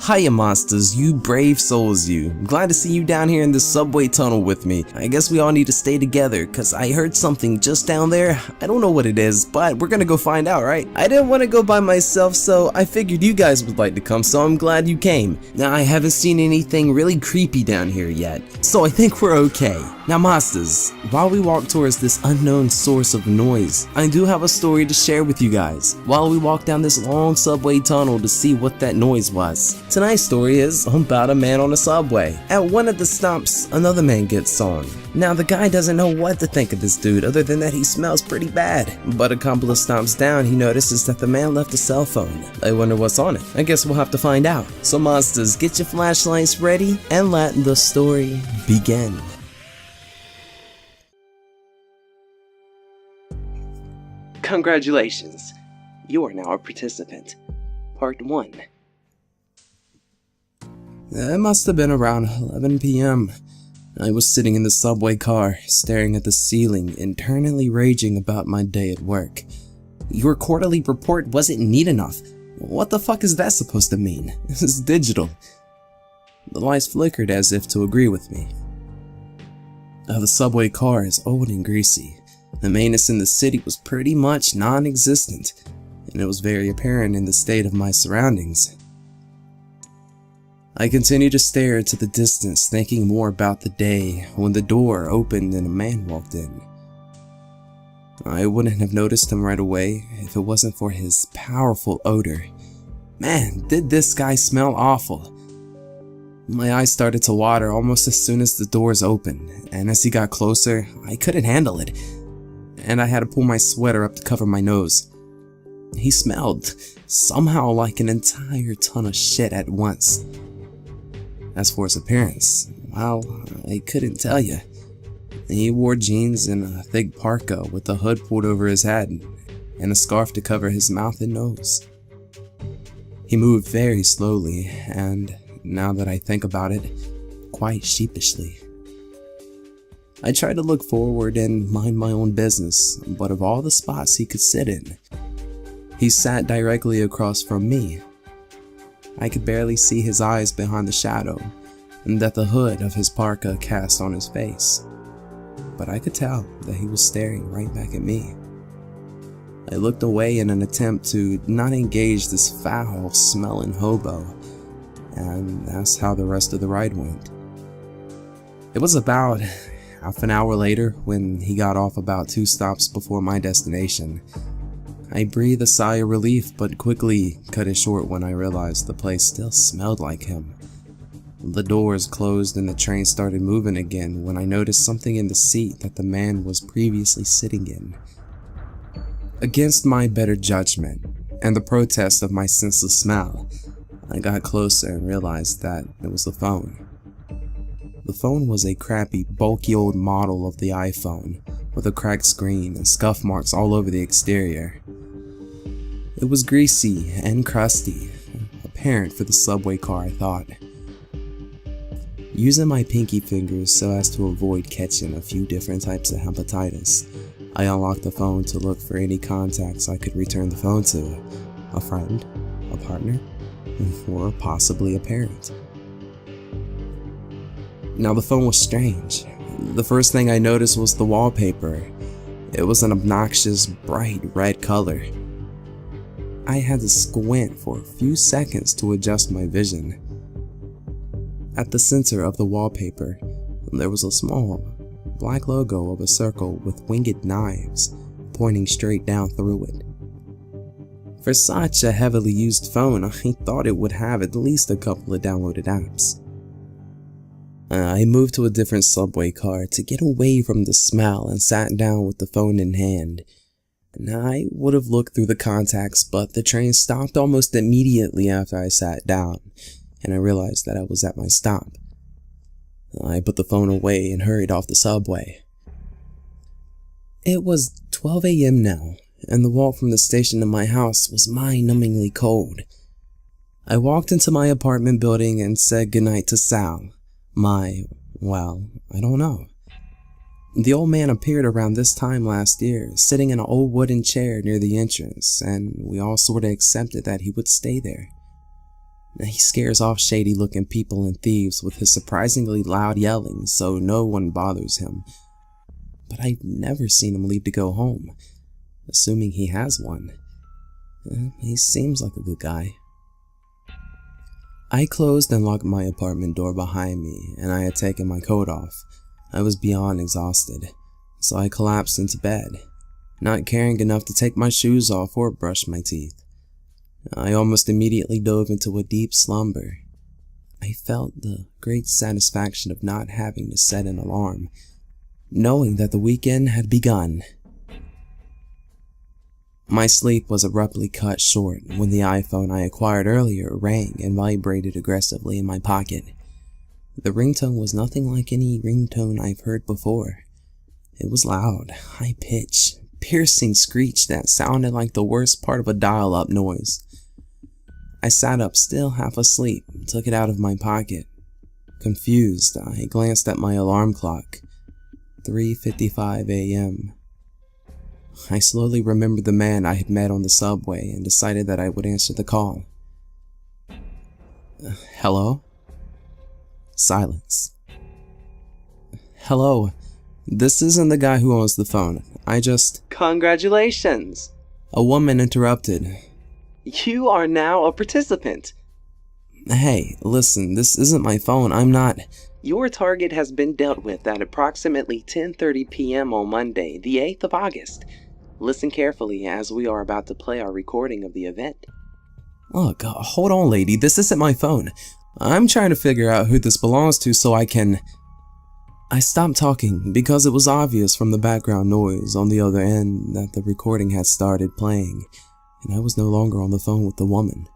Hiya Monstaz, you brave souls you. I'm glad to see you down here in this subway tunnel with me. I guess we all need to stay together, cause I heard something just down there. I don't know what it is, but we're gonna go find out, right? I didn't want to go by myself, so I figured you guys would like to come, so I'm glad you came. Now, I haven't seen anything really creepy down here yet, so I think we're okay. Now Monstaz, while we walk towards this unknown source of noise, I do have a story to share with you guys while we walk down this long subway tunnel to see what that noise was. Tonight's story is about a man on a subway. At one of the stops, another man gets on. Now the guy doesn't know what to think of this dude other than that he smells pretty bad. But a couple of stops down, he notices that the man left a cell phone. I wonder what's on it. I guess we'll have to find out. So Monstaz, get your flashlights ready and let the story begin. Congratulations, you are now a participant. Part 1. It must have been around 11 p.m. I was sitting in the subway car, staring at the ceiling, internally raging about my day at work. Your quarterly report wasn't neat enough. What the fuck is that supposed to mean? This is digital. The lights flickered as if to agree with me. The subway car is old and greasy. The maintenance in the city was pretty much non-existent, and it was very apparent in the state of my surroundings. I continued to stare into the distance, thinking more about the day when the door opened and a man walked in. I wouldn't have noticed him right away if it wasn't for his powerful odor. Man, did this guy smell awful. My eyes started to water almost as soon as the doors opened, and as he got closer, I couldn't handle it, and I had to pull my sweater up to cover my nose. He smelled somehow like an entire ton of shit at once. As for his appearance, well, I couldn't tell you. He wore jeans and a thick parka with the hood pulled over his head and a scarf to cover his mouth and nose. He moved very slowly and, now that I think about it, quite sheepishly. I tried to look forward and mind my own business, but of all the spots he could sit in, he sat directly across from me. I could barely see his eyes behind the shadow that the hood of his parka cast on his face, but I could tell that he was staring right back at me. I looked away in an attempt to not engage this foul-smelling hobo, and that's how the rest of the ride went. It was about half an hour later when he got off about 2 stops before my destination. I breathed a sigh of relief, but quickly cut it short when I realized the place still smelled like him. The doors closed and the train started moving again when I noticed something in the seat that the man was previously sitting in. Against my better judgment and the protest of my sense of smell, I got closer and realized that it was the phone. The phone was a crappy, bulky old model of the iPhone, with a cracked screen and scuff marks all over the exterior. It was greasy and crusty, apparent for the subway car, I thought. Using my pinky fingers so as to avoid catching a few different types of hepatitis, I unlocked the phone to look for any contacts I could return the phone to. A friend, a partner, or possibly a parent. Now the phone was strange. The first thing I noticed was the wallpaper. It was an obnoxious, bright red color. I had to squint for a few seconds to adjust my vision. At the center of the wallpaper, there was a small, black logo of a circle with winged knives pointing straight down through it. For such a heavily used phone, I thought it would have at least a couple of downloaded apps. I moved to a different subway car to get away from the smell and sat down with the phone in hand. I would have looked through the contacts, but the train stopped almost immediately after I sat down, and I realized that I was at my stop. I put the phone away and hurried off the subway. It was 12 a.m. now, and the walk from the station to my house was mind-numbingly cold. I walked into my apartment building and said goodnight to Sal. I don't know. The old man appeared around this time last year, sitting in an old wooden chair near the entrance, and we all sorta accepted that he would stay there. He scares off shady-looking people and thieves with his surprisingly loud yelling, so no one bothers him. But I've never seen him leave to go home, assuming he has one. He seems like a good guy. I closed and locked my apartment door behind me, and I had taken my coat off. I was beyond exhausted, so I collapsed into bed, not caring enough to take my shoes off or brush my teeth. I almost immediately dove into a deep slumber. I felt the great satisfaction of not having to set an alarm, knowing that the weekend had begun. My sleep was abruptly cut short when the iPhone I acquired earlier rang and vibrated aggressively in my pocket. The ringtone was nothing like any ringtone I've heard before. It was loud, high-pitched, piercing screech that sounded like the worst part of a dial-up noise. I sat up, still half asleep, and took it out of my pocket. Confused, I glanced at my alarm clock. 3:55 a.m. I slowly remembered the man I had met on the subway and decided that I would answer the call. Hello? Silence. Hello. This isn't the guy who owns the phone. Congratulations! A woman interrupted. You are now a participant. Hey, listen, this isn't my phone. I'm not... Your target has been dealt with at approximately 10:30 p.m. on Monday, the 8th of August. Listen carefully as we are about to play our recording of the event. Look, hold on, lady. This isn't my phone. I'm trying to figure out who this belongs to so I can... I stopped talking because it was obvious from the background noise on the other end that the recording had started playing, and I was no longer on the phone with the woman.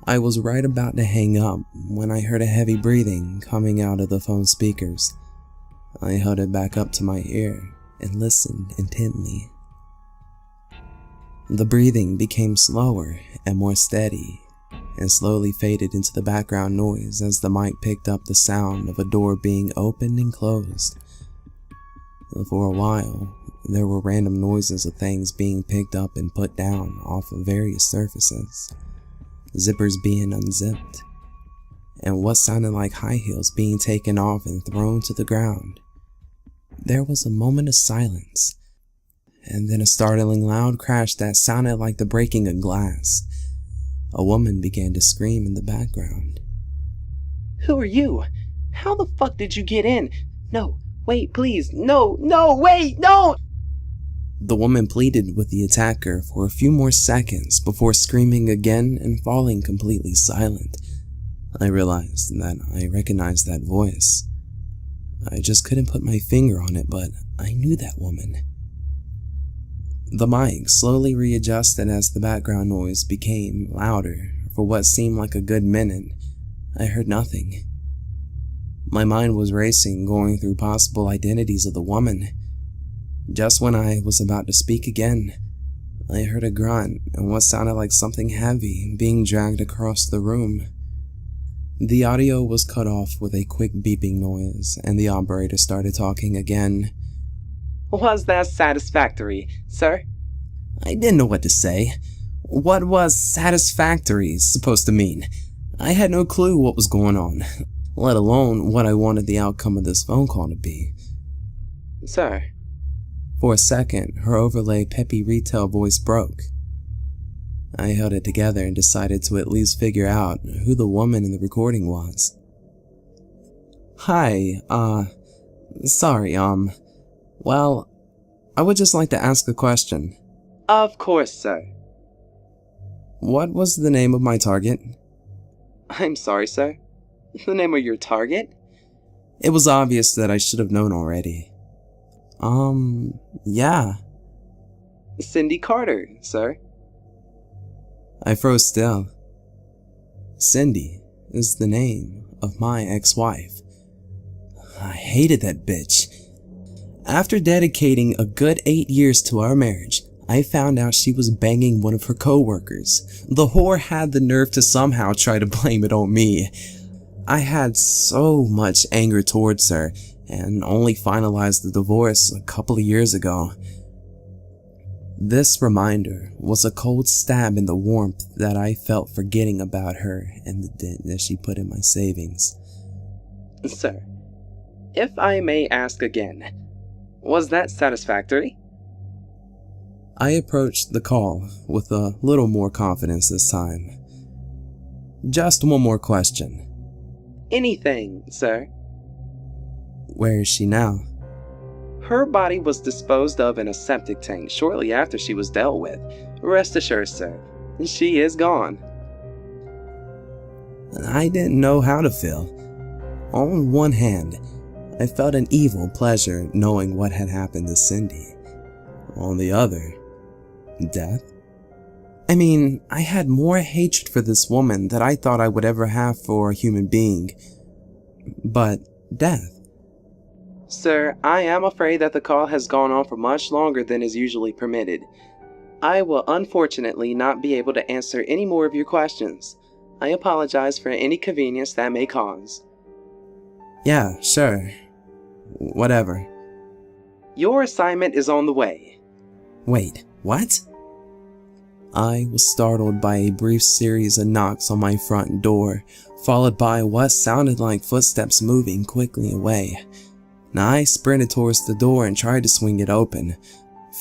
I was right about to hang up when I heard a heavy breathing coming out of the phone speakers. I held it back up to my ear and listened intently. The breathing became slower and more steady, and slowly faded into the background noise as the mic picked up the sound of a door being opened and closed. For a while, there were random noises of things being picked up and put down off of various surfaces, zippers being unzipped, and what sounded like high heels being taken off and thrown to the ground. There was a moment of silence, and then a startling loud crash that sounded like the breaking of glass. A woman began to scream in the background. Who are you? How the fuck did you get in? No, wait, please. No, wait, no! The woman pleaded with the attacker for a few more seconds before screaming again and falling completely silent. I realized that I recognized that voice. I just couldn't put my finger on it, but I knew that woman. The mic slowly readjusted as the background noise became louder. For what seemed like a good minute, I heard nothing. My mind was racing, going through possible identities of the woman. Just when I was about to speak again, I heard a grunt and what sounded like something heavy being dragged across the room. The audio was cut off with a quick beeping noise, and the operator started talking again. Was that satisfactory, sir? I didn't know what to say. What was satisfactory supposed to mean? I had no clue what was going on, let alone what I wanted the outcome of this phone call to be. Sir. For a second, her overlay peppy retail voice broke. I held it together and decided to at least figure out who the woman in the recording was. Hi, sorry, well, I would just like to ask a question. Of course, sir. What was the name of my target? I'm sorry, sir. The name of your target? It was obvious that I should have known already. Yeah. Cindy Carter, sir. I froze still. Cindy is the name of my ex-wife. I hated that bitch. After dedicating a good 8 years to our marriage, I found out she was banging one of her co-workers. The whore had the nerve to somehow try to blame it on me. I had so much anger towards her, and only finalized the divorce a couple of years ago. This reminder was a cold stab in the warmth that I felt forgetting about her and the dent that she put in my savings. Sir, if I may ask again, was that satisfactory? I approached the call with a little more confidence this time. Just one more question. Anything, sir. Where is she now? Her body was disposed of in a septic tank shortly after she was dealt with. Rest assured, sir, she is gone. I didn't know how to feel. On one hand, I felt an evil pleasure knowing what had happened to Cindy. On the other, death? I mean, I had more hatred for this woman than I thought I would ever have for a human being. But death? Sir, I am afraid that the call has gone on for much longer than is usually permitted. I will unfortunately not be able to answer any more of your questions. I apologize for any inconvenience that may cause. Yeah, sure. Whatever. Your assignment is on the way. Wait, what? I was startled by a brief series of knocks on my front door, followed by what sounded like footsteps moving quickly away. Now I sprinted towards the door and tried to swing it open,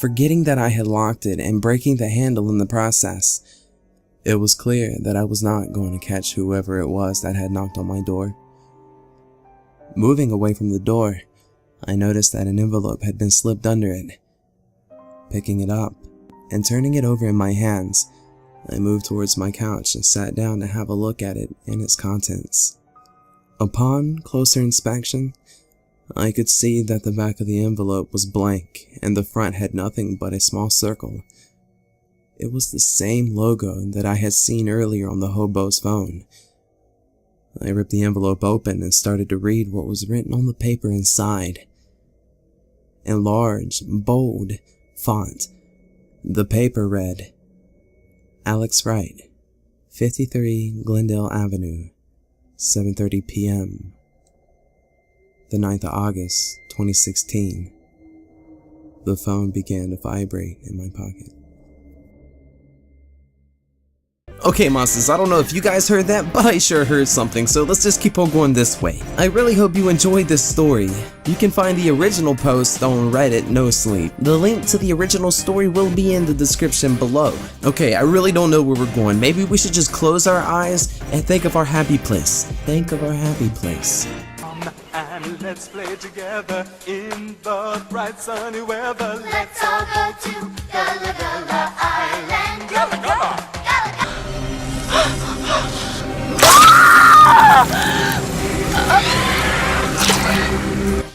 forgetting that I had locked it and breaking the handle in the process. It was clear that I was not going to catch whoever it was that had knocked on my door. Moving away from the door, I noticed that an envelope had been slipped under it. Picking it up and turning it over in my hands, I moved towards my couch and sat down to have a look at it and its contents. Upon closer inspection, I could see that the back of the envelope was blank and the front had nothing but a small circle. It was the same logo that I had seen earlier on the hobo's phone. I ripped the envelope open and started to read what was written on the paper inside. In large, bold font, the paper read, Alex Wright, 53 Glendale Avenue, 7:30 p.m. The 9th of August, 2016. The phone began to vibrate in my pocket. Okay, monsters, I don't know if you guys heard that, but I sure heard something, so let's just keep on going this way. I really hope you enjoyed this story. You can find the original post on Reddit, No Sleep. The link to the original story will be in the description below. Okay, I really don't know where we're going. Maybe we should just close our eyes and think of our happy place. Think of our happy place. And let's play together in the bright sunny weather. Let's all go to Gullah Gullah Island. Gullah Gullah.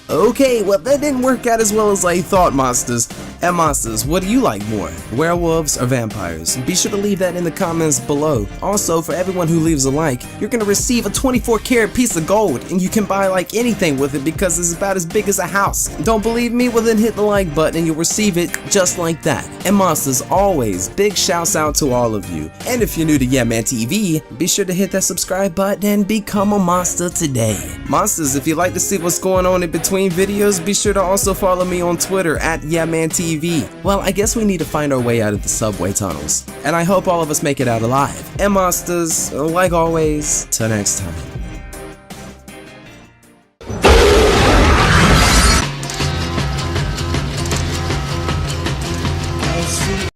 Okay, well that didn't work out as well as I thought, monsters. And monsters, what do you like more? Werewolves or vampires? Be sure to leave that in the comments below. Also, for everyone who leaves a like, you're gonna receive a 24-karat piece of gold, and you can buy like anything with it because it's about as big as a house. Don't believe me? Well then hit the like button and you'll receive it just like that. And monsters, always, big shouts out to all of you. And if you're new to Yeah Man TV, be sure to hit that subscribe button and become a monster today. Monsters, if you'd like to see what's going on in between videos, be sure to also follow me on Twitter at YeahManTV. Well, I guess we need to find our way out of the subway tunnels, and I hope all of us make it out alive. And monsters, like always, till next time.